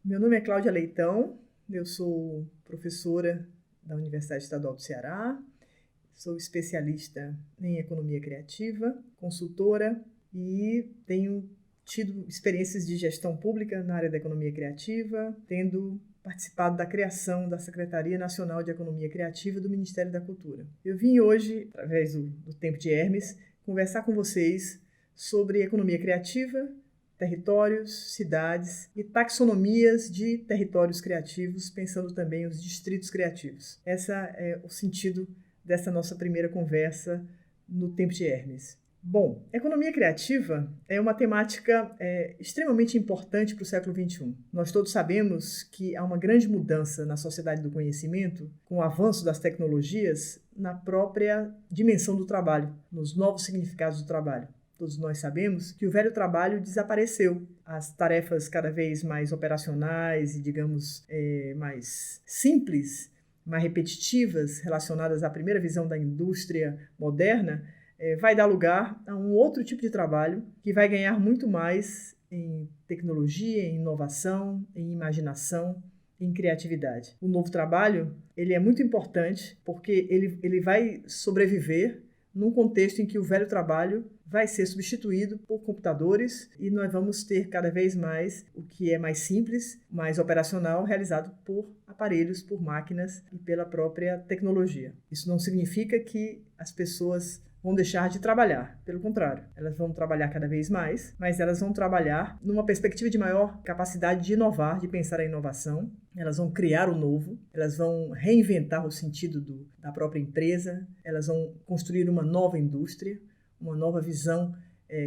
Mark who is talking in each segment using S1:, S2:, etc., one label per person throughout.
S1: Meu nome é Cláudia Leitão, eu sou professora da Universidade Estadual do Ceará, sou especialista em economia criativa, consultora e tenho tido experiências de gestão pública na área da economia criativa, tendo participado da criação da Secretaria Nacional de Economia Criativa do Ministério da Cultura. Eu vim hoje, através do Tempo de Hermes, conversar com vocês sobre economia criativa, territórios, cidades e taxonomias de territórios criativos, pensando também os distritos criativos. Esse é o sentido dessa nossa primeira conversa no Tempo de Hermes. Bom, economia criativa é uma temática extremamente importante para o século XXI. Nós todos sabemos que há uma grande mudança na sociedade do conhecimento, com o avanço das tecnologias, na própria dimensão do trabalho, nos novos significados do trabalho. Todos nós sabemos que o velho trabalho desapareceu. As tarefas cada vez mais operacionais e, digamos, mais simples, mais repetitivas, relacionadas à primeira visão da indústria moderna, vai dar lugar a um outro tipo de trabalho que vai ganhar muito mais em tecnologia, em inovação, em imaginação, em criatividade. O novo trabalho ele é muito importante porque ele vai sobreviver num contexto em que o velho trabalho vai ser substituído por computadores e nós vamos ter cada vez mais o que é mais simples, mais operacional, realizado por aparelhos, por máquinas e pela própria tecnologia. Isso não significa que as pessoas vão deixar de trabalhar, pelo contrário, elas vão trabalhar cada vez mais, mas elas vão trabalhar numa perspectiva de maior capacidade de inovar, de pensar a inovação, elas vão criar o novo, elas vão reinventar o sentido da própria empresa, elas vão construir uma nova indústria, uma nova visão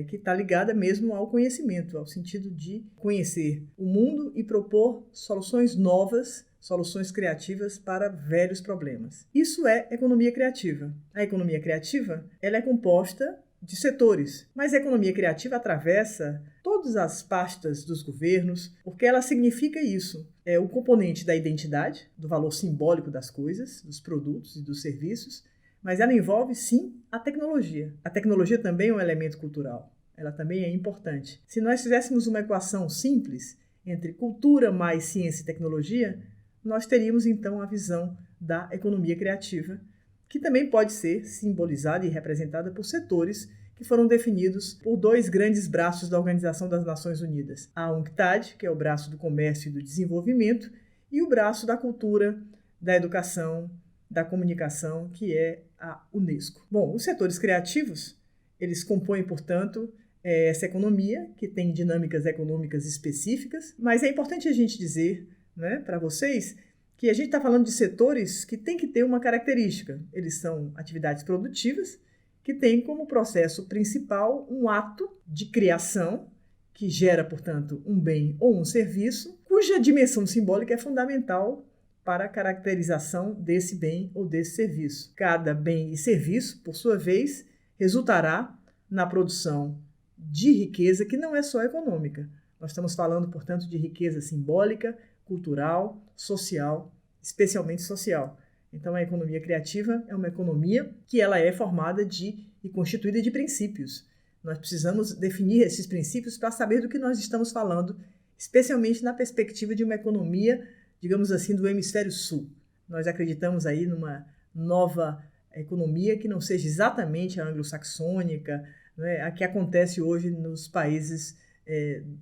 S1: que está ligada mesmo ao conhecimento, ao sentido de conhecer o mundo e propor soluções novas, soluções criativas para velhos problemas. Isso é economia criativa. A economia criativa ela é composta de setores, mas a economia criativa atravessa todas as pastas dos governos, porque ela significa isso. É o componente da identidade, do valor simbólico das coisas, dos produtos e dos serviços, mas ela envolve, sim, a tecnologia. A tecnologia também é um elemento cultural. Ela também é importante. Se nós fizéssemos uma equação simples entre cultura mais ciência e tecnologia, nós teríamos, então, a visão da economia criativa, que também pode ser simbolizada e representada por setores que foram definidos por dois grandes braços da Organização das Nações Unidas. A UNCTAD, que é o braço do comércio e do desenvolvimento, e o braço da cultura, da educação, da comunicação, que é a Unesco. Bom, os setores criativos, eles compõem, portanto, essa economia, que tem dinâmicas econômicas específicas, mas é importante a gente dizer, né, para vocês, que a gente está falando de setores que têm que ter uma característica. Eles são atividades produtivas, que têm como processo principal um ato de criação, que gera, portanto, um bem ou um serviço, cuja dimensão simbólica é fundamental para a caracterização desse bem ou desse serviço. Cada bem e serviço, por sua vez, resultará na produção de riqueza que não é só econômica. Nós estamos falando, portanto, de riqueza simbólica, cultural, social, especialmente social. Então, a economia criativa é uma economia que ela é formada e constituída de princípios. Nós precisamos definir esses princípios para saber do que nós estamos falando, especialmente na perspectiva de uma economia, digamos assim, do hemisfério sul. Nós acreditamos aí numa nova economia que não seja exatamente a anglo-saxônica, né, a que acontece hoje nos países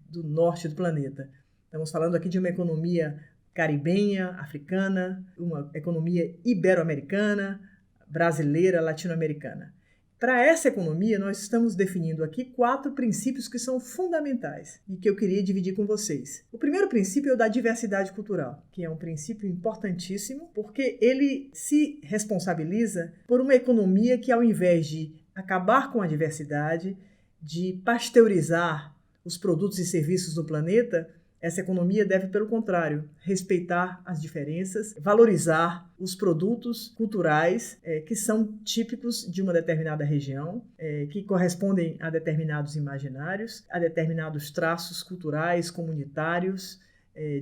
S1: do norte do planeta. Estamos falando aqui de uma economia caribenha, africana, uma economia ibero-americana, brasileira, latino-americana. Para essa economia, nós estamos definindo aqui 4 princípios que são fundamentais e que eu queria dividir com vocês. O primeiro princípio é o da diversidade cultural, que é um princípio importantíssimo porque ele se responsabiliza por uma economia que, ao invés de acabar com a diversidade, de pasteurizar os produtos e serviços do planeta, essa economia deve, pelo contrário, respeitar as diferenças, valorizar os produtos culturais que são típicos de uma determinada região, que correspondem a determinados imaginários, a determinados traços culturais, comunitários,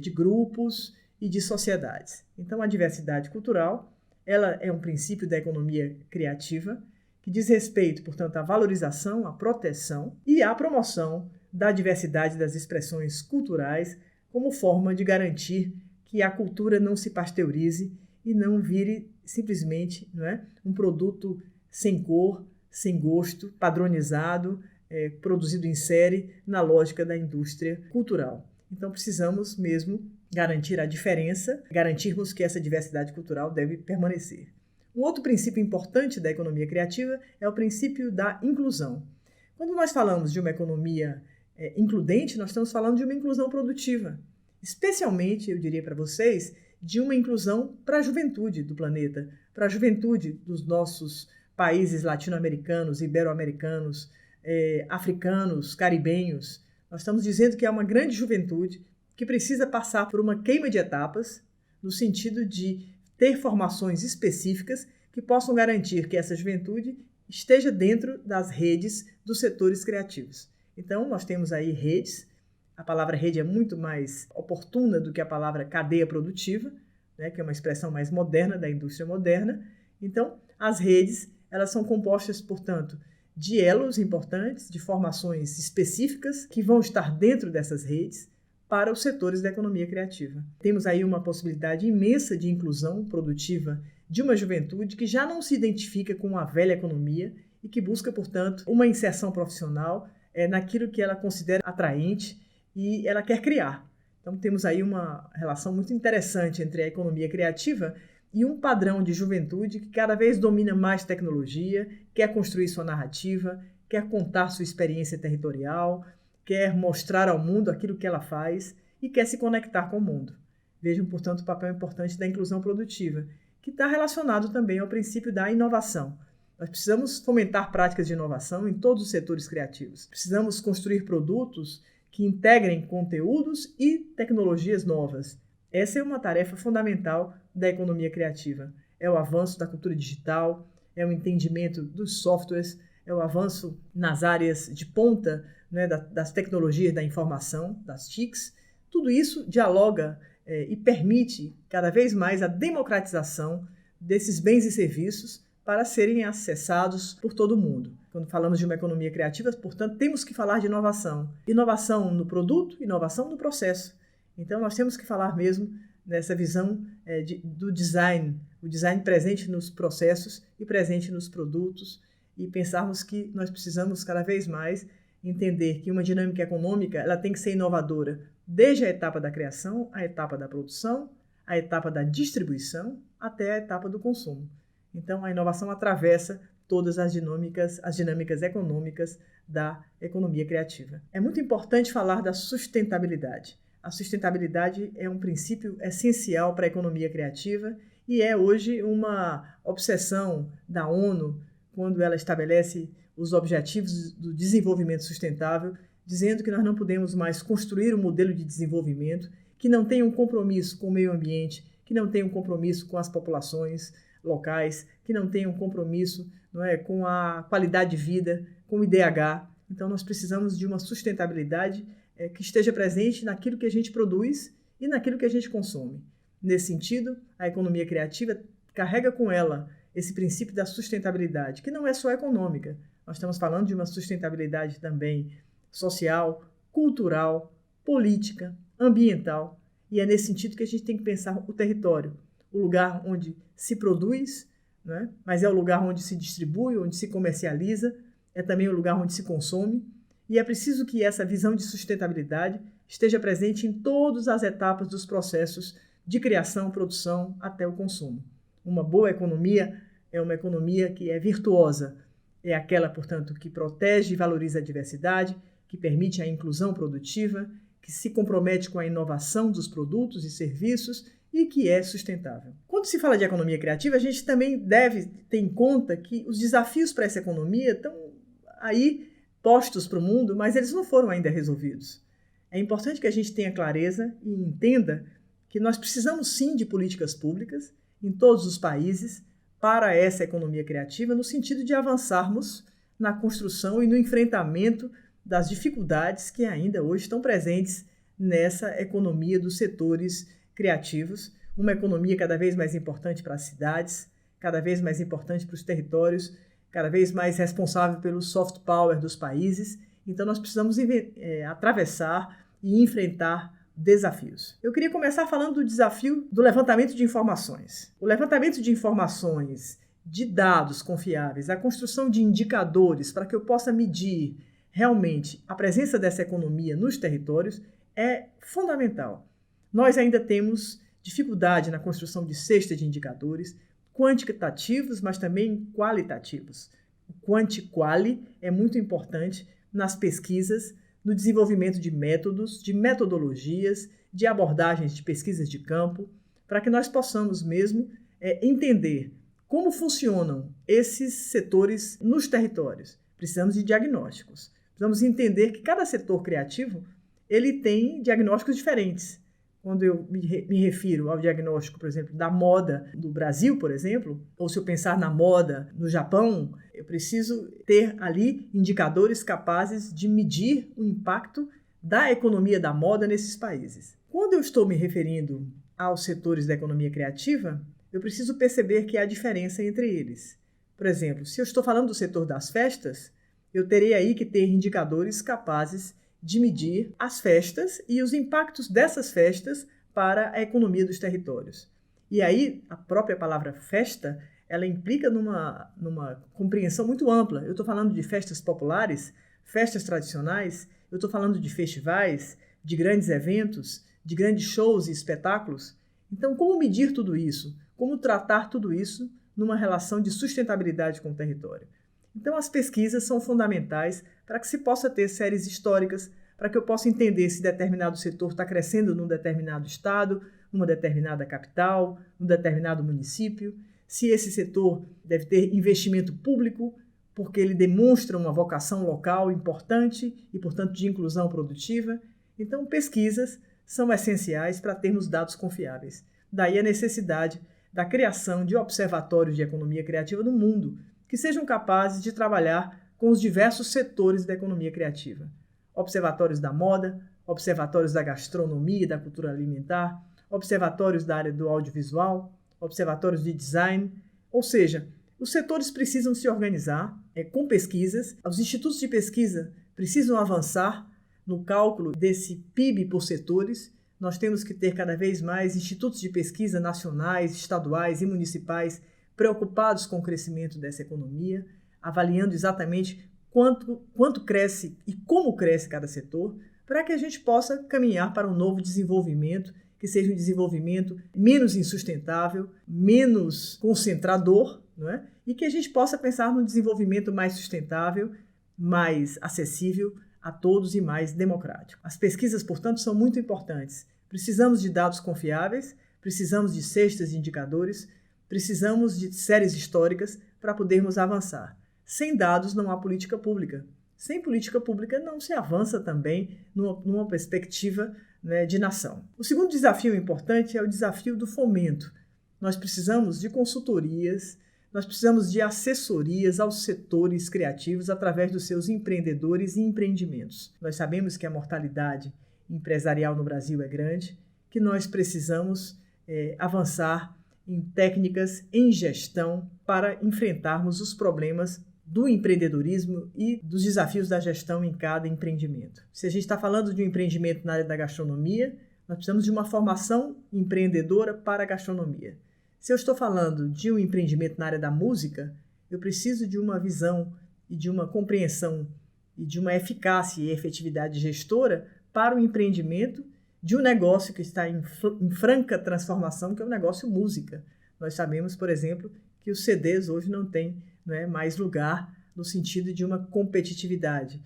S1: de grupos e de sociedades. Então, a diversidade cultural ela é um princípio da economia criativa que diz respeito, portanto, à valorização, à proteção e à promoção da diversidade das expressões culturais, como forma de garantir que a cultura não se pasteurize e não vire simplesmente, não é, um produto sem cor, sem gosto, padronizado, produzido em série na lógica da indústria cultural. Então precisamos mesmo garantir a diferença, garantirmos que essa diversidade cultural deve permanecer. Um outro princípio importante da economia criativa é o princípio da inclusão. Quando nós falamos de uma economia includente, nós estamos falando de uma inclusão produtiva, especialmente, eu diria para vocês, de uma inclusão para a juventude do planeta, para a juventude dos nossos países latino-americanos, ibero-americanos, africanos, caribenhos. Nós estamos dizendo que é uma grande juventude que precisa passar por uma queima de etapas, no sentido de ter formações específicas que possam garantir que essa juventude esteja dentro das redes dos setores criativos. Então, nós temos aí redes. A palavra rede é muito mais oportuna do que a palavra cadeia produtiva, né, que é uma expressão mais moderna da indústria moderna. Então, as redes, elas são compostas, portanto, de elos importantes, de formações específicas que vão estar dentro dessas redes para os setores da economia criativa. Temos aí uma possibilidade imensa de inclusão produtiva de uma juventude que já não se identifica com a velha economia e que busca, portanto, uma inserção profissional naquilo que ela considera atraente e ela quer criar. Então temos aí uma relação muito interessante entre a economia criativa e um padrão de juventude que cada vez domina mais tecnologia, quer construir sua narrativa, quer contar sua experiência territorial, quer mostrar ao mundo aquilo que ela faz e quer se conectar com o mundo. Vejam, portanto, o papel importante da inclusão produtiva, que está relacionado também ao princípio da inovação. Nós precisamos fomentar práticas de inovação em todos os setores criativos. Precisamos construir produtos que integrem conteúdos e tecnologias novas. Essa é uma tarefa fundamental da economia criativa. É o avanço da cultura digital, é o entendimento dos softwares, é o avanço nas áreas de ponta, né, das tecnologias da informação, das TICs. Tudo isso dialoga e permite cada vez mais a democratização desses bens e serviços para serem acessados por todo mundo. Quando falamos de uma economia criativa, portanto, temos que falar de inovação. Inovação no produto, inovação no processo. Então, nós temos que falar mesmo nessa visão do design, o design presente nos processos e presente nos produtos, e pensarmos que nós precisamos cada vez mais entender que uma dinâmica econômica ela tem que ser inovadora, desde a etapa da criação, a etapa da produção, a etapa da distribuição, até a etapa do consumo. Então, a inovação atravessa todas as dinâmicas econômicas da economia criativa. É muito importante falar da sustentabilidade. A sustentabilidade é um princípio essencial para a economia criativa e é hoje uma obsessão da ONU quando ela estabelece os objetivos do desenvolvimento sustentável, dizendo que nós não podemos mais construir um modelo de desenvolvimento que não tenha um compromisso com o meio ambiente, que não tenha um compromisso com as populações locais, que não tenham um compromisso, não é, com a qualidade de vida, com o IDH. Então, nós precisamos de uma sustentabilidade que esteja presente naquilo que a gente produz e naquilo que a gente consome. Nesse sentido, a economia criativa carrega com ela esse princípio da sustentabilidade, que não é só econômica. Nós estamos falando de uma sustentabilidade também social, cultural, política, ambiental. E é nesse sentido que a gente tem que pensar o território, o lugar onde se produz, né? Mas é o lugar onde se distribui, onde se comercializa, é também o lugar onde se consome. E é preciso que essa visão de sustentabilidade esteja presente em todas as etapas dos processos de criação, produção até o consumo. Uma boa economia é uma economia que é virtuosa, é aquela, portanto, que protege e valoriza a diversidade, que permite a inclusão produtiva, que se compromete com a inovação dos produtos e serviços e que é sustentável. Quando se fala de economia criativa, a gente também deve ter em conta que os desafios para essa economia estão aí postos para o mundo, mas eles não foram ainda resolvidos. É importante que a gente tenha clareza e entenda que nós precisamos sim de políticas públicas em todos os países para essa economia criativa, no sentido de avançarmos na construção e no enfrentamento das dificuldades que ainda hoje estão presentes nessa economia dos setores criativos, uma economia cada vez mais importante para as cidades, cada vez mais importante para os territórios, cada vez mais responsável pelo soft power dos países. Então, nós precisamos atravessar e enfrentar desafios. Eu queria começar falando do desafio do levantamento de informações. O levantamento de informações, de dados confiáveis, a construção de indicadores para que eu possa medir realmente a presença dessa economia nos territórios é fundamental. Nós ainda temos dificuldade na construção de cesta de indicadores quantitativos, mas também qualitativos. O quanti-quali é muito importante nas pesquisas, no desenvolvimento de métodos, de metodologias, de abordagens de pesquisas de campo, para que nós possamos mesmo entender como funcionam esses setores nos territórios. Precisamos de diagnósticos. Precisamos entender que cada setor criativo ele tem diagnósticos diferentes. Quando eu me refiro ao diagnóstico, por exemplo, da moda do Brasil, por exemplo, ou se eu pensar na moda no Japão, eu preciso ter ali indicadores capazes de medir o impacto da economia da moda nesses países. Quando eu estou me referindo aos setores da economia criativa, eu preciso perceber que há diferença entre eles. Por exemplo, se eu estou falando do setor das festas, eu terei aí que ter indicadores capazes de medir as festas e os impactos dessas festas para a economia dos territórios. E aí, a própria palavra festa, ela implica numa compreensão muito ampla. Eu estou falando de festas populares, festas tradicionais, eu estou falando de festivais, de grandes eventos, de grandes shows e espetáculos. Então, como medir tudo isso? Como tratar tudo isso numa relação de sustentabilidade com o território? Então, as pesquisas são fundamentais para que se possa ter séries históricas, para que eu possa entender se determinado setor está crescendo num determinado estado, numa determinada capital, num determinado município, se esse setor deve ter investimento público, porque ele demonstra uma vocação local importante e, portanto, de inclusão produtiva. Então, pesquisas são essenciais para termos dados confiáveis. Daí a necessidade da criação de observatórios de economia criativa no mundo, que sejam capazes de trabalhar com os diversos setores da economia criativa. Observatórios da moda, observatórios da gastronomia e da cultura alimentar, observatórios da área do audiovisual, observatórios de design, ou seja, os setores precisam se organizar com pesquisas, os institutos de pesquisa precisam avançar no cálculo desse PIB por setores. Nós temos que ter cada vez mais institutos de pesquisa nacionais, estaduais e municipais preocupados com o crescimento dessa economia, avaliando exatamente quanto cresce e como cresce cada setor, para que a gente possa caminhar para um novo desenvolvimento, que seja um desenvolvimento menos insustentável, menos concentrador, não é? E que a gente possa pensar num desenvolvimento mais sustentável, mais acessível a todos e mais democrático. As pesquisas, portanto, são muito importantes. Precisamos de dados confiáveis, precisamos de cestas de indicadores, precisamos de séries históricas para podermos avançar. Sem dados não há política pública. Sem política pública não se avança também numa perspectiva, né, de nação. O segundo desafio importante é o desafio do fomento. Nós precisamos de consultorias, nós precisamos de assessorias aos setores criativos através dos seus empreendedores e empreendimentos. Nós sabemos que a mortalidade empresarial no Brasil é grande, que nós precisamos avançar em técnicas em gestão para enfrentarmos os problemas do empreendedorismo e dos desafios da gestão em cada empreendimento. Se a gente está falando de um empreendimento na área da gastronomia, nós precisamos de uma formação empreendedora para a gastronomia. Se eu estou falando de um empreendimento na área da música, eu preciso de uma visão e de uma compreensão e de uma eficácia e efetividade gestora para o empreendimento de um negócio que está em franca transformação, que é o negócio música. Nós sabemos, por exemplo, que os CDs hoje não têm, mais lugar no sentido de uma competitividade,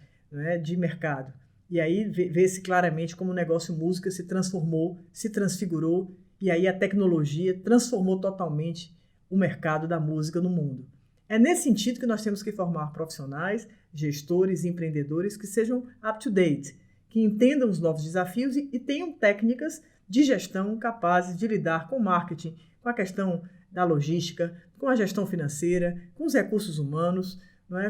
S1: de mercado. E aí vê-se claramente como o negócio música se transformou, se transfigurou, e aí a tecnologia transformou totalmente o mercado da música no mundo. É nesse sentido que nós temos que formar profissionais, gestores e empreendedores que sejam up-to-date, que entendam os novos desafios e tenham técnicas de gestão capazes de lidar com o marketing, com a questão da logística, com a gestão financeira, com os recursos humanos,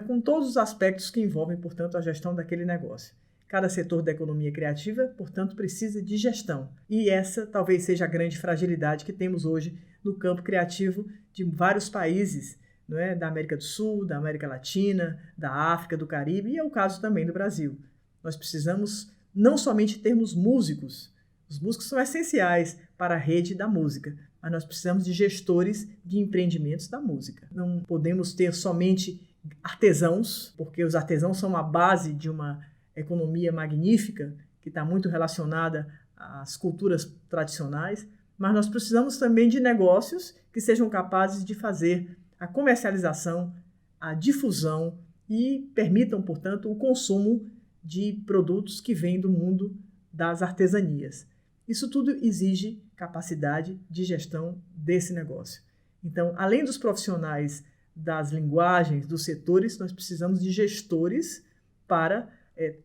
S1: com todos os aspectos que envolvem, portanto, a gestão daquele negócio. Cada setor da economia criativa, portanto, precisa de gestão. E essa talvez seja a grande fragilidade que temos hoje no campo criativo de vários países, da América do Sul, da América Latina, da África, do Caribe, e é o caso também do Brasil. Nós precisamos não somente termos músicos, Os músicos são essenciais para a rede da música, mas nós precisamos de gestores de empreendimentos da música. Não podemos ter somente artesãos, porque os artesãos são a base de uma economia magnífica, que está muito relacionada às culturas tradicionais, mas nós precisamos também de negócios que sejam capazes de fazer a comercialização, a difusão e permitam, portanto, o consumo de produtos que vêm do mundo das artesanias. Isso tudo exige capacidade de gestão desse negócio. Então, além dos profissionais das linguagens, dos setores, nós precisamos de gestores para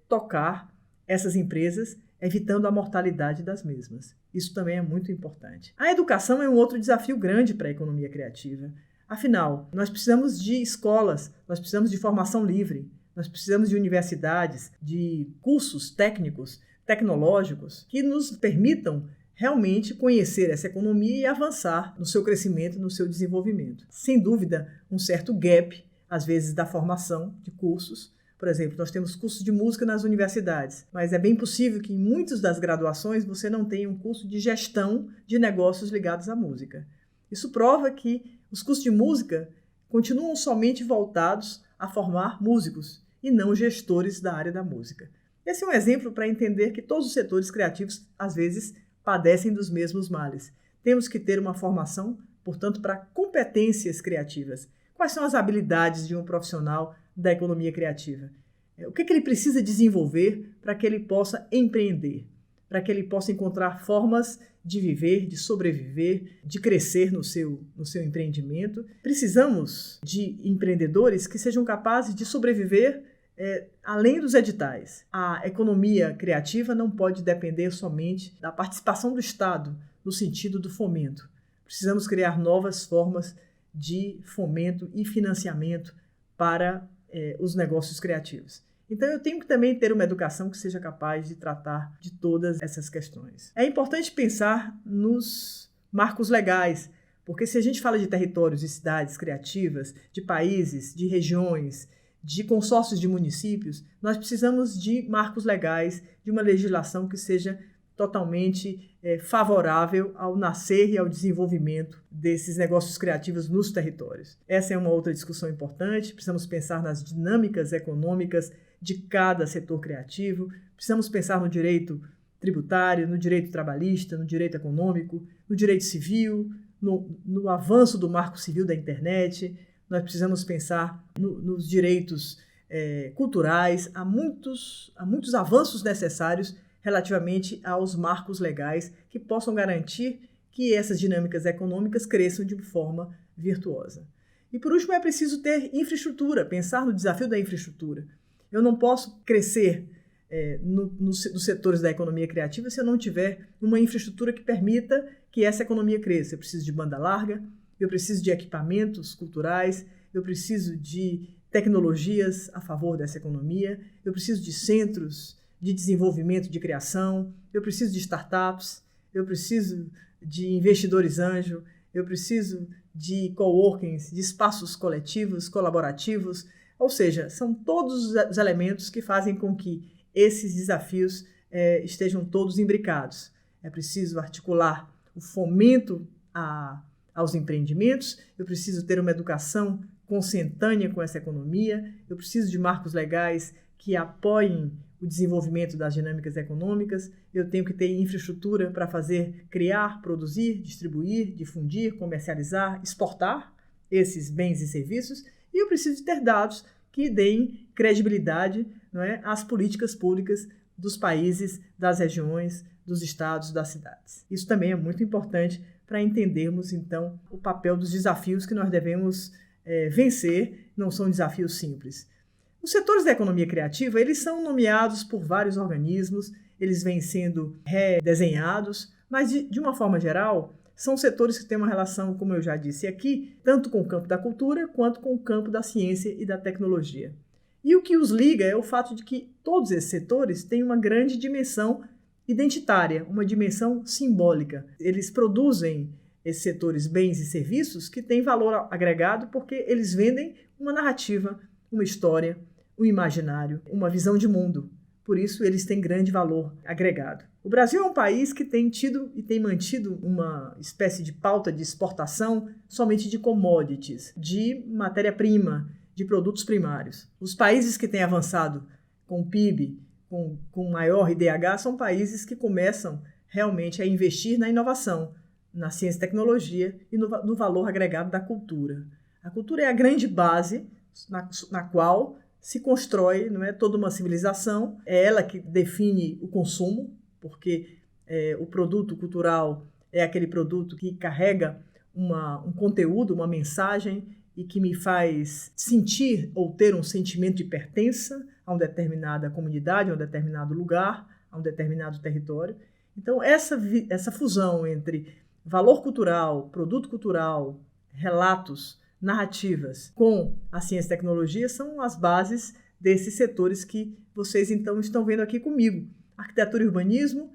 S1: tocar essas empresas, evitando a mortalidade das mesmas. Isso também é muito importante. A educação é um outro desafio grande para a economia criativa. Afinal, nós precisamos de escolas, nós precisamos de formação livre, nós precisamos de universidades, de cursos técnicos, tecnológicos, que nos permitam realmente conhecer essa economia e avançar no seu crescimento, no seu desenvolvimento. Sem dúvida, um certo gap, às vezes, da formação de cursos. Por exemplo, nós temos cursos de música nas universidades, mas é bem possível que em muitas das graduações você não tenha um curso de gestão de negócios ligados à música. Isso prova que os cursos de música continuam somente voltados a formar músicos e não gestores da área da música. Esse é um exemplo para entender que todos os setores criativos, às vezes, padecem dos mesmos males. Temos que ter uma formação, portanto, para competências criativas. Quais são as habilidades de um profissional da economia criativa? O que ele precisa desenvolver para que ele possa empreender, para que ele possa encontrar formas de viver, de sobreviver, de crescer no seu empreendimento? Precisamos de empreendedores que sejam capazes de sobreviver além dos editais. A economia criativa não pode depender somente da participação do Estado, no sentido do fomento. Precisamos criar novas formas de fomento e financiamento para os negócios criativos. Então, eu tenho que também ter uma educação que seja capaz de tratar de todas essas questões. É importante pensar nos marcos legais, porque se a gente fala de territórios e cidades criativas, de países, de regiões, de consórcios de municípios, nós precisamos de marcos legais, de uma legislação que seja totalmente favorável ao nascer e ao desenvolvimento desses negócios criativos nos territórios. Essa é uma outra discussão importante. Precisamos pensar nas dinâmicas econômicas de cada setor criativo, precisamos pensar no direito tributário, no direito trabalhista, no direito econômico, no direito civil, no avanço do marco civil da internet. Nós precisamos pensar nos direitos culturais. Há muitos avanços necessários relativamente aos marcos legais que possam garantir que essas dinâmicas econômicas cresçam de forma virtuosa. E, por último, é preciso ter infraestrutura, pensar no desafio da infraestrutura. Eu não posso crescer nos setores da economia criativa se eu não tiver uma infraestrutura que permita que essa economia cresça. Eu preciso de banda larga, eu preciso de equipamentos culturais, eu preciso de tecnologias a favor dessa economia, eu preciso de centros de desenvolvimento de criação, eu preciso de startups, eu preciso de investidores anjo, eu preciso de coworkings, de espaços coletivos, colaborativos, ou seja, são todos os elementos que fazem com que esses desafios estejam todos imbricados. É preciso articular o fomento aos empreendimentos, eu preciso ter uma educação consentânea com essa economia, eu preciso de marcos legais que apoiem o desenvolvimento das dinâmicas econômicas, eu tenho que ter infraestrutura para criar, produzir, distribuir, difundir, comercializar, exportar esses bens e serviços, e eu preciso ter dados que deem credibilidade, não é, às políticas públicas dos países, das regiões, dos estados, das cidades. Isso também é muito importante para entendermos, então, o papel dos desafios que nós devemos vencer. Não são desafios simples. Os setores da economia criativa, eles são nomeados por vários organismos, eles vêm sendo redesenhados, mas de uma forma geral, são setores que têm uma relação, como eu já disse aqui, tanto com o campo da cultura quanto com o campo da ciência e da tecnologia. E o que os liga é o fato de que todos esses setores têm uma grande dimensão identitária, uma dimensão simbólica. Eles produzem, esses setores, bens e serviços que têm valor agregado porque eles vendem uma narrativa, uma história, um imaginário, uma visão de mundo. por isso eles têm grande valor agregado. O Brasil é um país que tem tido e tem mantido uma espécie de pauta de exportação somente de commodities, de matéria-prima, de produtos primários. Os países que têm avançado com o PIB, com maior IDH, são países que começam realmente a investir na inovação, na ciência e tecnologia e no valor agregado da cultura. A cultura é a grande base na qual se constrói, não é, toda uma civilização, é ela que define o consumo, porque o produto cultural é aquele produto que carrega um conteúdo, uma mensagem e que me faz sentir ou ter um sentimento de pertença a uma determinada comunidade, a um determinado lugar, a um determinado território. Então, essa fusão entre valor cultural, produto cultural, relatos, narrativas com a ciência e tecnologia são as bases desses setores que vocês, então, estão vendo aqui comigo. Arquitetura e urbanismo,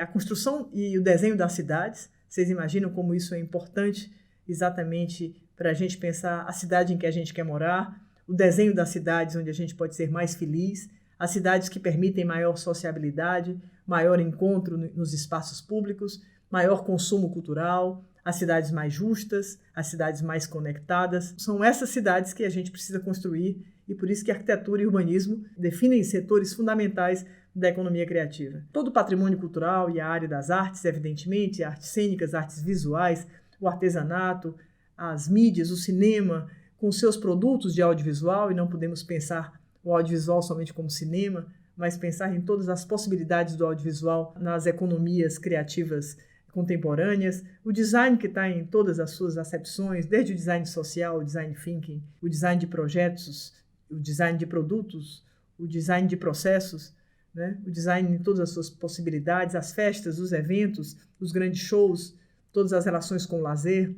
S1: a construção e o desenho das cidades. Vocês imaginam como isso é importante exatamente para a gente pensar a cidade em que a gente quer morar, o desenho das cidades onde a gente pode ser mais feliz, as cidades que permitem maior sociabilidade, maior encontro nos espaços públicos, maior consumo cultural, as cidades mais justas, as cidades mais conectadas. São essas cidades que a gente precisa construir e por isso que arquitetura e urbanismo definem setores fundamentais da economia criativa. Todo o patrimônio cultural e a área das artes, evidentemente, artes cênicas, artes visuais, o artesanato, as mídias, o cinema, com seus produtos de audiovisual, e não podemos pensar o audiovisual somente como cinema, mas pensar em todas as possibilidades do audiovisual nas economias criativas contemporâneas, o design que está em todas as suas acepções, desde o design social, o design thinking, o design de projetos, o design de produtos, o design de processos, né? O design em todas as suas possibilidades, as festas, os eventos, os grandes shows, todas as relações com o lazer,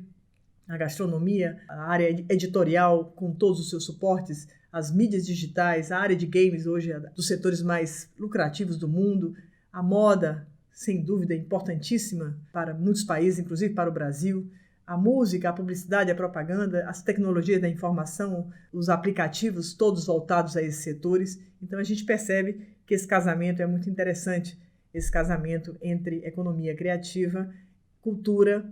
S1: a gastronomia, a área editorial com todos os seus suportes, as mídias digitais, a área de games hoje é dos setores mais lucrativos do mundo, a moda, sem dúvida, importantíssima para muitos países, inclusive para o Brasil, a música, a publicidade, a propaganda, as tecnologias da informação, os aplicativos, todos voltados a esses setores. Então a gente percebe que esse casamento é muito interessante, esse casamento entre economia criativa, cultura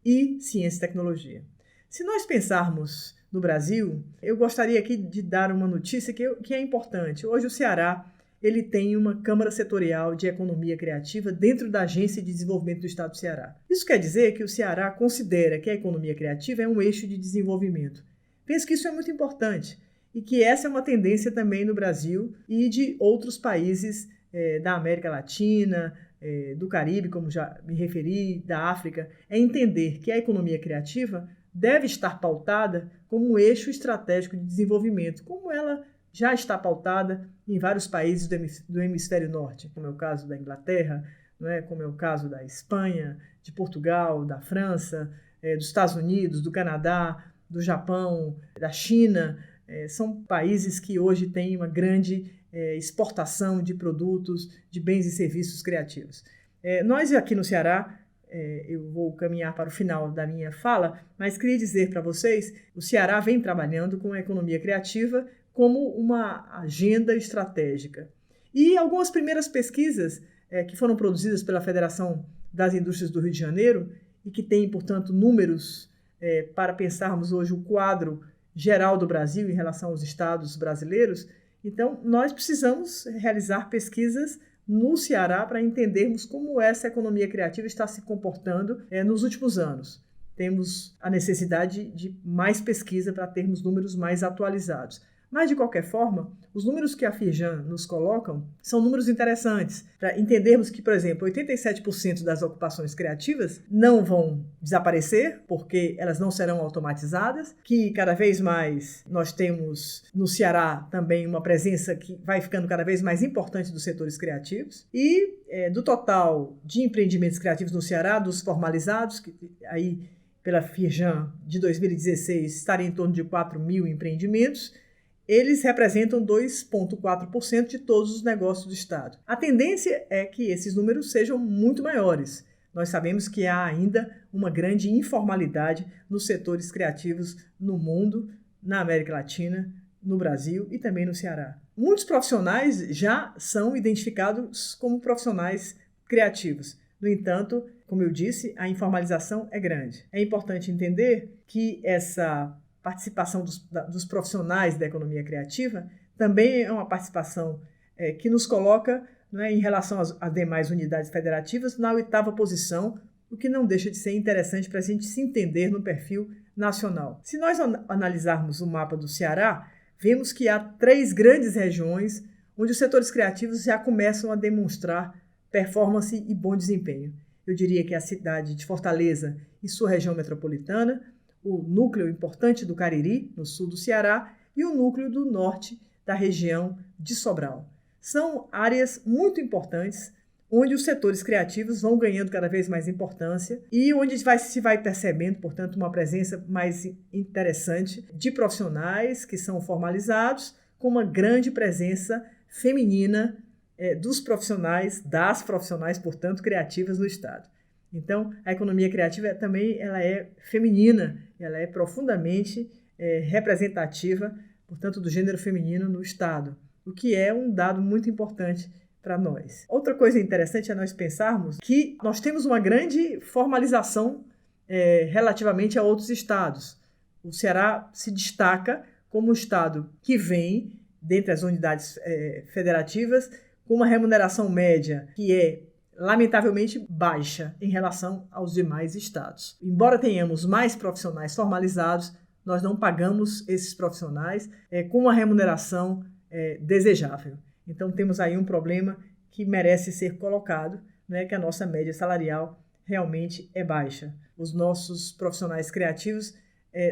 S1: e ciência e tecnologia. Se nós pensarmos no Brasil, eu gostaria aqui de dar uma notícia que é importante. Hoje o Ceará ele tem uma Câmara Setorial de Economia Criativa dentro da Agência de Desenvolvimento do Estado do Ceará. Isso quer dizer que o Ceará considera que a economia criativa é um eixo de desenvolvimento. Penso que isso é muito importante e que essa é uma tendência também no Brasil e de outros países da América Latina, do Caribe, como já me referi, da África, é entender que a economia criativa deve estar pautada como um eixo estratégico de desenvolvimento, como ela já está pautada em vários países do hemisfério norte, como é o caso da Inglaterra, não é? Como é o caso da Espanha, de Portugal, da França, dos Estados Unidos, do Canadá, do Japão, da China. São países que hoje têm uma grande exportação de produtos, de bens e serviços criativos. Nós aqui no Ceará, eu vou caminhar para o final da minha fala, mas queria dizer para vocês, o Ceará vem trabalhando com a economia criativa como uma agenda estratégica. E algumas primeiras pesquisas que foram produzidas pela Federação das Indústrias do Rio de Janeiro e que têm, portanto, números para pensarmos hoje o quadro geral do Brasil em relação aos estados brasileiros. Então, nós precisamos realizar pesquisas no Ceará para entendermos como essa economia criativa está se comportando nos últimos anos. Temos a necessidade de mais pesquisa para termos números mais atualizados. Mas, de qualquer forma, os números que a Firjan nos colocam são números interessantes para entendermos que, por exemplo, 87% das ocupações criativas não vão desaparecer, porque elas não serão automatizadas, que cada vez mais nós temos no Ceará também uma presença que vai ficando cada vez mais importante dos setores criativos, e do total de empreendimentos criativos no Ceará, dos formalizados, que aí pela Firjan de 2016 estaria em torno de 4.000 empreendimentos, eles representam 2,4% de todos os negócios do Estado. A tendência é que esses números sejam muito maiores. Nós sabemos que há ainda uma grande informalidade nos setores criativos no mundo, na América Latina, no Brasil e também no Ceará. muitos profissionais já são identificados como profissionais criativos. No entanto, como eu disse, a informalização é grande. É importante entender que essa participação dos profissionais da economia criativa também é uma participação que nos coloca, em relação às demais unidades federativas, na 8ª posição, o que não deixa de ser interessante para a gente se entender no perfil nacional. Se nós analisarmos o mapa do Ceará, vemos que há 3 grandes regiões onde os setores criativos já começam a demonstrar performance e bom desempenho. Eu diria que a cidade de Fortaleza e sua região metropolitana, o núcleo importante do Cariri, no sul do Ceará, e o núcleo do norte da região de Sobral. São áreas muito importantes onde os setores criativos vão ganhando cada vez mais importância e onde se vai percebendo, portanto, uma presença mais interessante de profissionais que são formalizados, com uma grande presença feminina das profissionais, portanto, criativas no Estado. Então, a economia criativa também ela é feminina, ela é profundamente representativa, portanto, do gênero feminino no Estado, o que é um dado muito importante para nós. Outra coisa interessante é nós pensarmos que nós temos uma grande formalização relativamente a outros estados. O Ceará se destaca como um estado que vem, dentre as unidades federativas, com uma remuneração média que é lamentavelmente baixa em relação aos demais estados. Embora tenhamos mais profissionais formalizados, nós não pagamos esses profissionais com uma remuneração desejável. Então temos aí um problema que merece ser colocado, que a nossa média salarial realmente é baixa. Os nossos profissionais criativos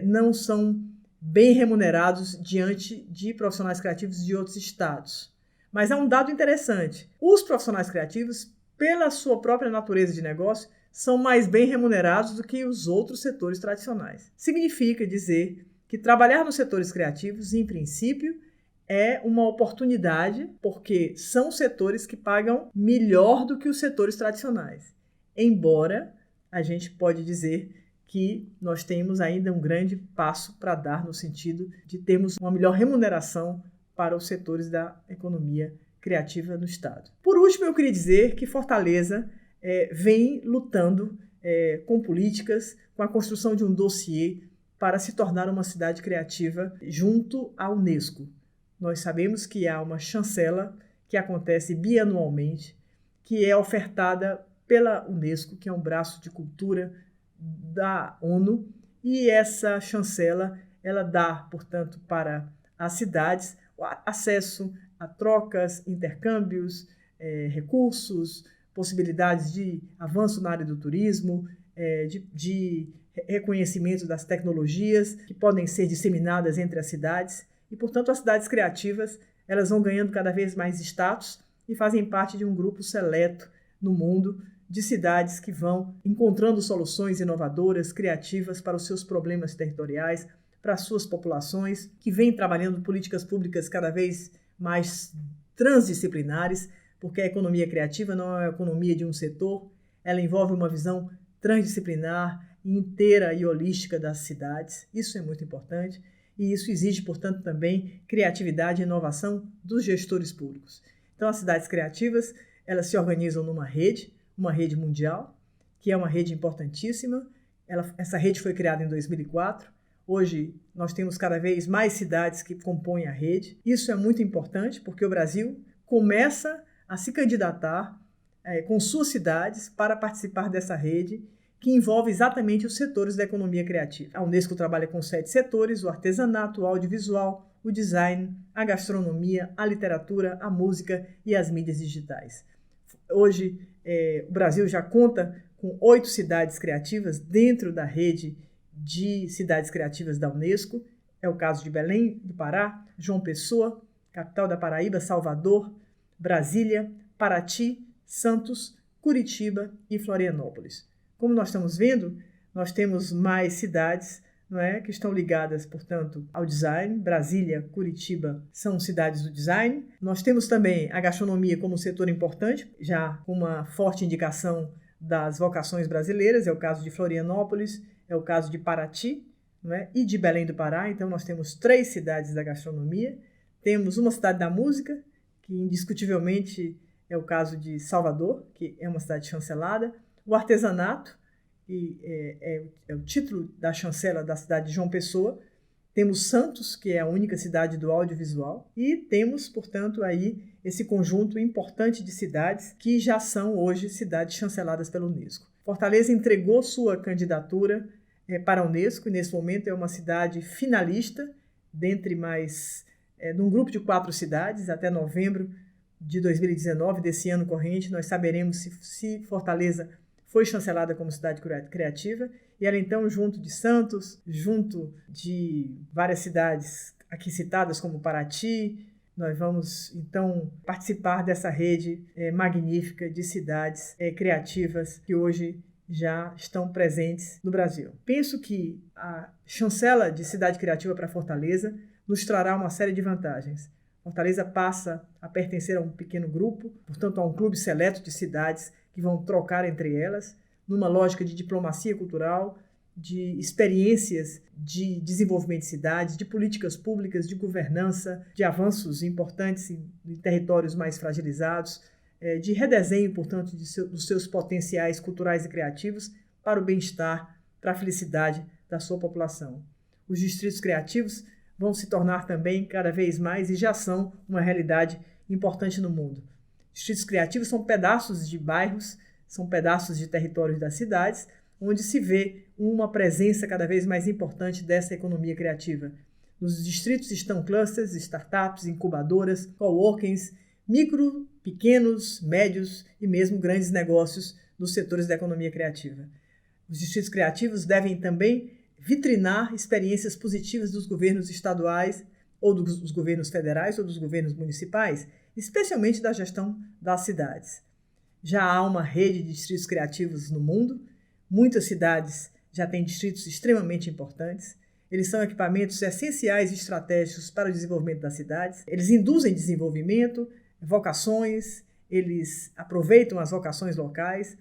S1: não são bem remunerados diante de profissionais criativos de outros estados. Mas há um dado interessante. Os profissionais criativos, pela sua própria natureza de negócio, são mais bem remunerados do que os outros setores tradicionais. Significa dizer que trabalhar nos setores criativos, em princípio, é uma oportunidade, porque são setores que pagam melhor do que os setores tradicionais. Embora a gente pode dizer que nós temos ainda um grande passo para dar no sentido de termos uma melhor remuneração para os setores da economia criativa no Estado. Por último, eu queria dizer que Fortaleza vem lutando com políticas, com a construção de um dossiê para se tornar uma cidade criativa junto à Unesco. Nós sabemos que há uma chancela que acontece bianualmente, que é ofertada pela Unesco, que é um braço de cultura da ONU, e essa chancela ela dá, portanto, para as cidades acesso a trocas, intercâmbios, recursos, possibilidades de avanço na área do turismo, de reconhecimento das tecnologias que podem ser disseminadas entre as cidades. E, portanto, as cidades criativas elas vão ganhando cada vez mais status e fazem parte de um grupo seleto no mundo de cidades que vão encontrando soluções inovadoras, criativas para os seus problemas territoriais, para as suas populações, que vêm trabalhando políticas públicas cada vez mais transdisciplinares, porque a economia criativa não é a economia de um setor, ela envolve uma visão transdisciplinar, inteira e holística das cidades. Isso é muito importante e isso exige, portanto, também criatividade e inovação dos gestores públicos. Então, as cidades criativas, elas se organizam numa rede, uma rede mundial, que é uma rede importantíssima. Essa rede foi criada em 2004. Hoje, nós temos cada vez mais cidades que compõem a rede. Isso é muito importante porque o Brasil começa a se candidatar com suas cidades para participar dessa rede que envolve exatamente os setores da economia criativa. A Unesco trabalha com 7 setores: o artesanato, o audiovisual, o design, a gastronomia, a literatura, a música e as mídias digitais. Hoje, o Brasil já conta com 8 cidades criativas dentro da rede de cidades criativas da Unesco. É o caso de Belém do Pará, João Pessoa, capital da Paraíba, Salvador, Brasília, Paraty, Santos, Curitiba e Florianópolis. Como nós estamos vendo, nós temos mais cidades, que estão ligadas, portanto, ao design. Brasília, Curitiba são cidades do design. Nós temos também a gastronomia como setor importante, já com uma forte indicação das vocações brasileiras. É o caso de Florianópolis, é o caso de Paraty, e de Belém do Pará. Então, nós temos 3 cidades da gastronomia. Temos uma cidade da música, que indiscutivelmente é o caso de Salvador, que é uma cidade chancelada. O artesanato, que é o título da chancela da cidade de João Pessoa. Temos Santos, que é a única cidade do audiovisual. E temos, portanto, aí esse conjunto importante de cidades que já são hoje cidades chanceladas pela Unesco. Fortaleza entregou sua candidatura para a Unesco e nesse momento é uma cidade finalista, dentre mais num grupo de 4 cidades. Até novembro de 2019, desse ano corrente, nós saberemos se Fortaleza foi chancelada como cidade criativa, e ela então, junto de Santos, junto de várias cidades aqui citadas como Paraty, nós vamos então participar dessa rede magnífica de cidades criativas que hoje já estão presentes no Brasil. Penso que a chancela de cidade criativa para Fortaleza nos trará uma série de vantagens. Fortaleza passa a pertencer a um pequeno grupo, portanto a um clube seleto de cidades que vão trocar entre elas, numa lógica de diplomacia cultural, de experiências de desenvolvimento de cidades, de políticas públicas, de governança, de avanços importantes em territórios mais fragilizados, de redesenho, portanto, dos seus potenciais culturais e criativos para o bem-estar, para a felicidade da sua população. Os distritos criativos vão se tornar também cada vez mais e já são uma realidade importante no mundo. Distritos criativos são pedaços de bairros, são pedaços de territórios das cidades, onde se vê uma presença cada vez mais importante dessa economia criativa. Nos distritos estão clusters, startups, incubadoras, coworkings, micro, pequenos, médios e mesmo grandes negócios nos setores da economia criativa. Os distritos criativos devem também vitrinar experiências positivas dos governos estaduais ou dos governos federais ou dos governos municipais, especialmente da gestão das cidades. Já há uma rede de distritos criativos no mundo, muitas cidades já têm distritos extremamente importantes, eles são equipamentos essenciais e estratégicos para o desenvolvimento das cidades, eles induzem desenvolvimento, vocações, eles aproveitam as vocações locais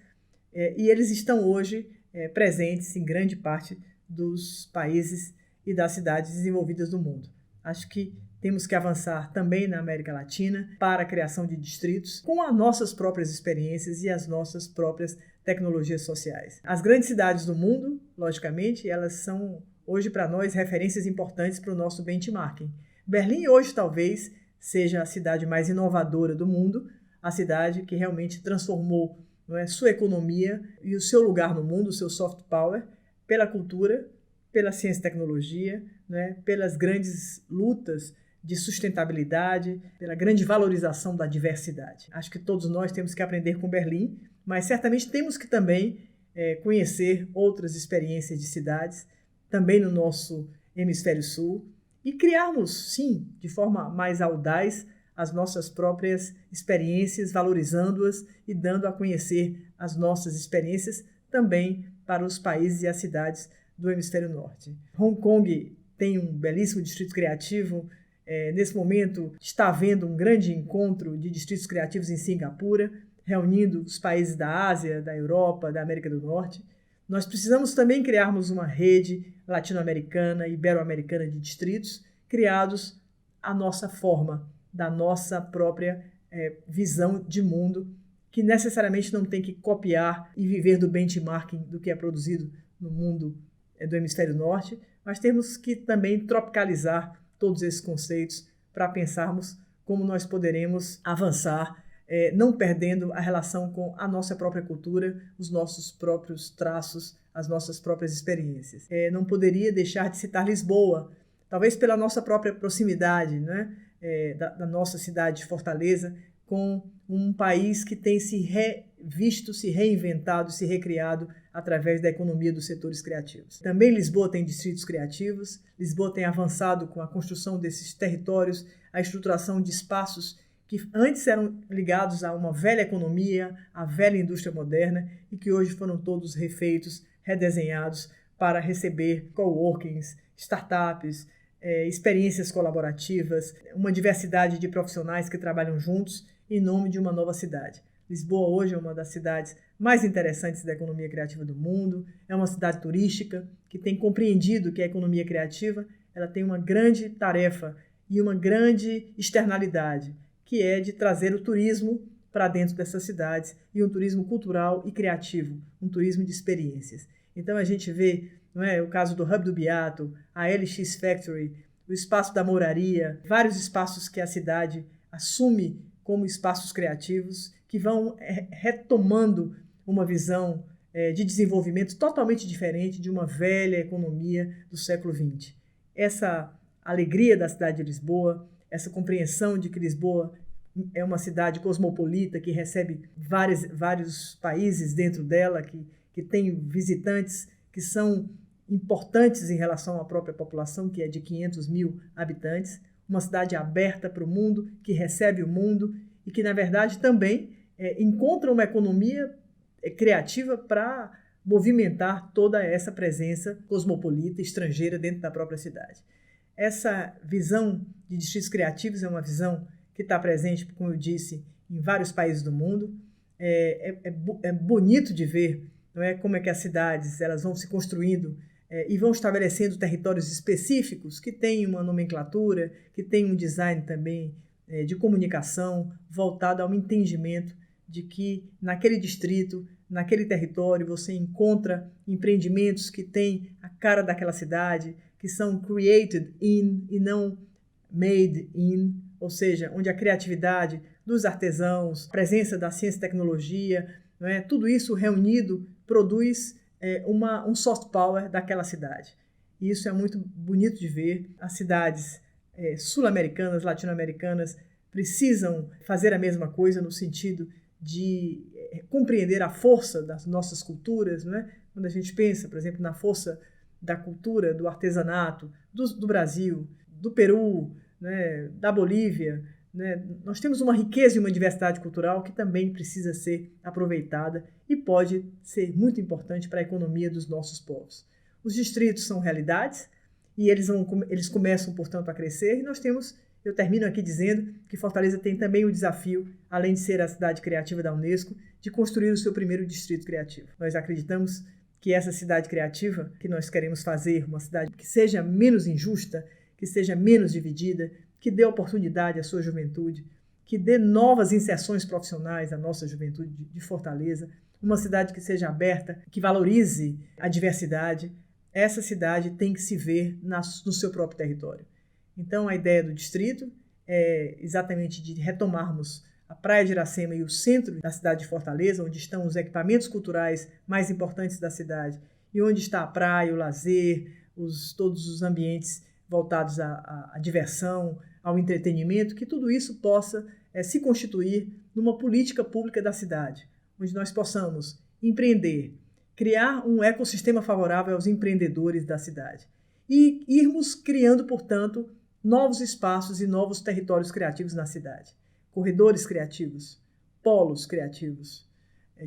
S1: e eles estão hoje presentes em grande parte dos países e das cidades desenvolvidas do mundo. Acho que temos que avançar também na América Latina para a criação de distritos com as nossas próprias experiências e as nossas próprias tecnologias sociais. As grandes cidades do mundo, logicamente, elas são hoje para nós referências importantes para o nosso benchmarking. Berlim hoje talvez seja a cidade mais inovadora do mundo, a cidade que realmente transformou, não é, sua economia e o seu lugar no mundo, o seu soft power, pela cultura, pela ciência e tecnologia, não é, pelas grandes lutas de sustentabilidade, pela grande valorização da diversidade. Acho que todos nós temos que aprender com Berlim, mas certamente temos que também conhecer outras experiências de cidades, também no nosso hemisfério sul, e criarmos, sim, de forma mais audaz, as nossas próprias experiências, valorizando-as e dando a conhecer as nossas experiências também para os países e as cidades do hemisfério norte. Hong Kong tem um belíssimo distrito criativo. Nesse momento está havendo um grande encontro de distritos criativos em Singapura, reunindo os países da Ásia, da Europa, da América do Norte. Nós precisamos também criarmos uma rede latino-americana, ibero-americana de distritos, criados à nossa forma, da nossa própria visão de mundo, que necessariamente não tem que copiar e viver do benchmarking do que é produzido no mundo do hemisfério norte, mas temos que também tropicalizar todos esses conceitos para pensarmos como nós poderemos avançar, não perdendo a relação com a nossa própria cultura, os nossos próprios traços, as nossas próprias experiências. Não poderia deixar de citar Lisboa, talvez pela nossa própria proximidade, né, da nossa cidade de Fortaleza, com um país que tem se revisto, se reinventado, se recriado através da economia dos setores criativos. Também Lisboa tem distritos criativos, Lisboa tem avançado com a construção desses territórios, a estruturação de espaços que antes eram ligados a uma velha economia, à velha indústria moderna e que hoje foram todos refeitos, redesenhados para receber coworkings, startups, experiências colaborativas, uma diversidade de profissionais que trabalham juntos em nome de uma nova cidade. Lisboa hoje é uma das cidades mais interessantes da economia criativa do mundo, é uma cidade turística que tem compreendido que a economia criativa ela tem uma grande tarefa e uma grande externalidade, que é de trazer o turismo para dentro dessas cidades, e um turismo cultural e criativo, um turismo de experiências. Então a gente vê, não é, o caso do Hub do Beato, a LX Factory, o Espaço da Mouraria, vários espaços que a cidade assume como espaços criativos, que vão retomando uma visão de desenvolvimento totalmente diferente de uma velha economia do século XX. Essa alegria da cidade de Lisboa, essa compreensão de que Lisboa é uma cidade cosmopolita que recebe vários países dentro dela, que tem visitantes que são importantes em relação à própria população, que é de 500 mil habitantes, uma cidade aberta para o mundo, que recebe o mundo e que, na verdade, também encontra uma economia criativa para movimentar toda essa presença cosmopolita estrangeira dentro da própria cidade. Essa visão de distritos criativos é uma visão que está presente, como eu disse, em vários países do mundo. É bonito de ver, não é, como é que as cidades elas vão se construindo e vão estabelecendo territórios específicos que têm uma nomenclatura, que têm um design também de comunicação voltado ao entendimento de que naquele distrito, naquele território, você encontra empreendimentos que têm a cara daquela cidade, que são created in e não made in, ou seja, onde a criatividade dos artesãos, a presença da ciência e tecnologia, não é? Tudo isso reunido produz um soft power daquela cidade. E isso é muito bonito de ver. As cidades sul-americanas, latino-americanas, precisam fazer a mesma coisa no sentido de compreender a força das nossas culturas, não é? Quando a gente pensa, por exemplo, na força da cultura, do artesanato, do Brasil, do Peru, né, da Bolívia, né, nós temos uma riqueza e uma diversidade cultural que também precisa ser aproveitada e pode ser muito importante para a economia dos nossos povos. Os distritos são realidades e eles começam, portanto, a crescer e eu termino aqui dizendo que Fortaleza tem também o desafio, além de ser a cidade criativa da Unesco, de construir o seu primeiro distrito criativo. Nós acreditamos que essa cidade criativa que nós queremos fazer, uma cidade que seja menos injusta, que seja menos dividida, que dê oportunidade à sua juventude, que dê novas inserções profissionais à nossa juventude de Fortaleza, uma cidade que seja aberta, que valorize a diversidade. Essa cidade tem que se ver no seu próprio território. Então, a ideia do distrito é exatamente de retomarmos a Praia de Iracema e o centro da cidade de Fortaleza, onde estão os equipamentos culturais mais importantes da cidade, e onde está a praia, o lazer, todos os ambientes voltados à diversão, ao entretenimento, que tudo isso possa se constituir numa política pública da cidade, onde nós possamos empreender, criar um ecossistema favorável aos empreendedores da cidade e irmos criando, portanto, novos espaços e novos territórios criativos na cidade. Corredores criativos, polos criativos,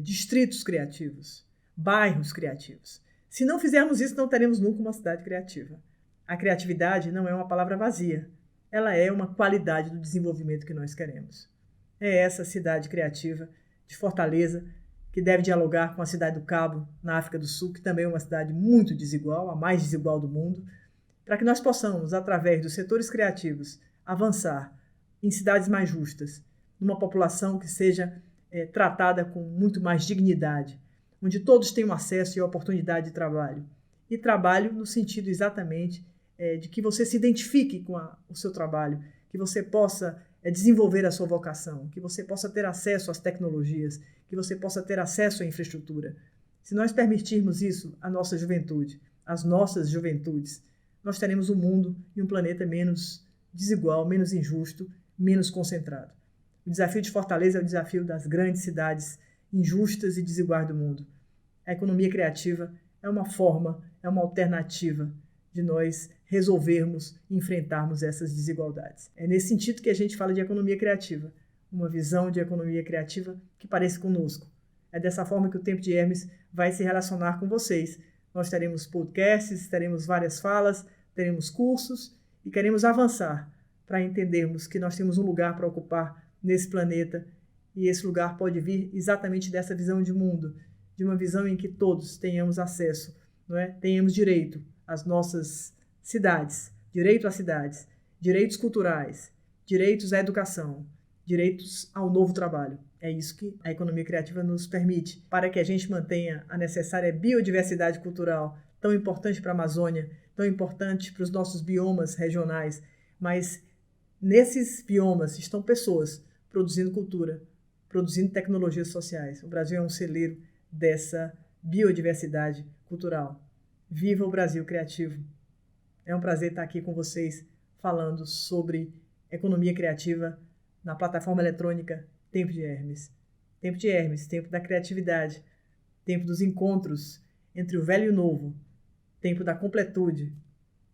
S1: distritos criativos, bairros criativos. Se não fizermos isso, não teremos nunca uma cidade criativa. A criatividade não é uma palavra vazia, ela é uma qualidade do desenvolvimento que nós queremos. É essa cidade criativa de Fortaleza que deve dialogar com a cidade do Cabo, na África do Sul, que também é uma cidade muito desigual, a mais desigual do mundo, para que nós possamos, através dos setores criativos, avançar em cidades mais justas, numa população que seja tratada com muito mais dignidade, onde todos tenham acesso e oportunidade de trabalho. E trabalho no sentido exatamente de que você se identifique com o seu trabalho, que você possa desenvolver a sua vocação, que você possa ter acesso às tecnologias, que você possa ter acesso à infraestrutura. Se nós permitirmos isso à nossa juventude, às nossas juventudes, nós teremos um mundo e um planeta menos desigual, menos injusto, menos concentrado. O desafio de Fortaleza é o desafio das grandes cidades injustas e desiguais do mundo. A economia criativa é uma forma, é uma alternativa de nós resolvermos e enfrentarmos essas desigualdades. É nesse sentido que a gente fala de economia criativa, uma visão de economia criativa que pareça conosco. É dessa forma que o Tempo de Hermes vai se relacionar com vocês. Nós teremos podcasts, teremos várias falas, teremos cursos e queremos avançar para entendermos que nós temos um lugar para ocupar nesse planeta e esse lugar pode vir exatamente dessa visão de mundo, de uma visão em que todos tenhamos acesso, não é? Tenhamos direito às nossas cidades, direito às cidades, direitos culturais, direitos à educação, direitos ao novo trabalho. É isso que a economia criativa nos permite, para que a gente mantenha a necessária biodiversidade cultural, tão importante para a Amazônia, tão importante para os nossos biomas regionais, mas nesses biomas estão pessoas produzindo cultura, produzindo tecnologias sociais. O Brasil é um celeiro dessa biodiversidade cultural. Viva o Brasil criativo! É um prazer estar aqui com vocês falando sobre economia criativa na plataforma eletrônica Tempo de Hermes. Tempo de Hermes, tempo da criatividade, tempo dos encontros entre o velho e o novo, tempo da completude.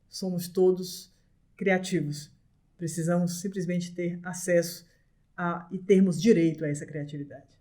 S1: Somos todos criativos. Precisamos simplesmente ter acesso e termos direito a essa criatividade.